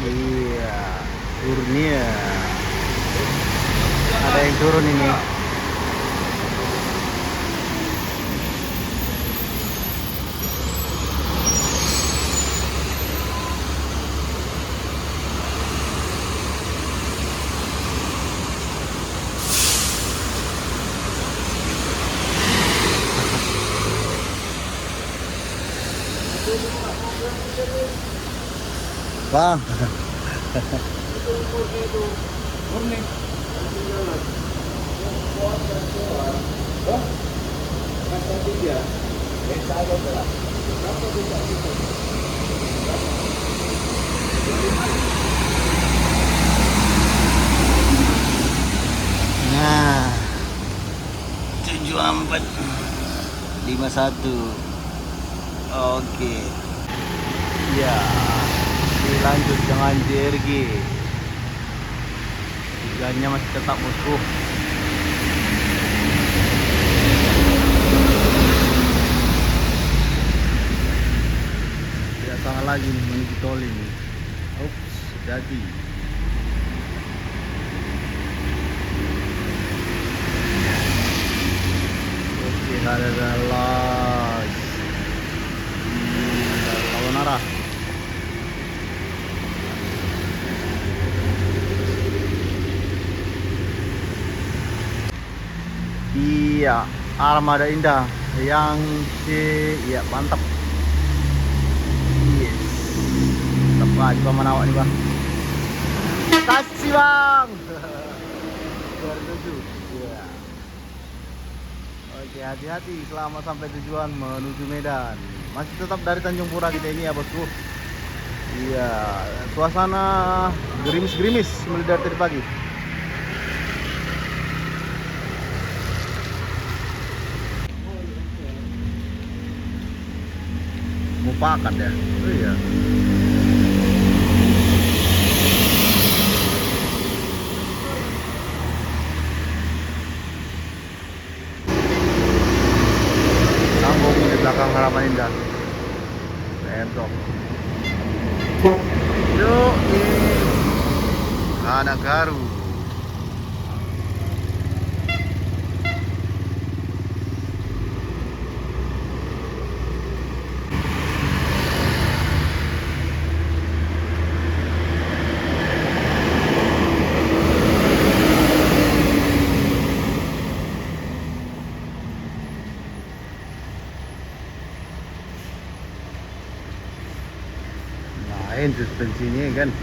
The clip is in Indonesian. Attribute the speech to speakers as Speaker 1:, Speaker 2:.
Speaker 1: Iya, turunnya. Ada yang turun ini. Bang, nah, 7451. Oke. Ya, dilanjut dengan JRG. Tiganya masih tetap musuh. Tidak salah lagi nih menuju tol ini. Ups, jadi. Oke, ada las. Lawan arah. Iya, armada indah yang iya mantap. Yes. Tepat juga mana awak nih bang. Kasih bang. 27. Iya. Oke, hati-hati selamat sampai tujuan menuju Medan. Masih tetap dari Tanjung Pura kita ini ya bosku. Iya, suasana gerimis-gerimis mulai dari tadi pagi. Mufakat ya. Oh iya. Sambung di belakang Harapan Indah. Entok. Yuk, anak garu. Main suspensinya kan.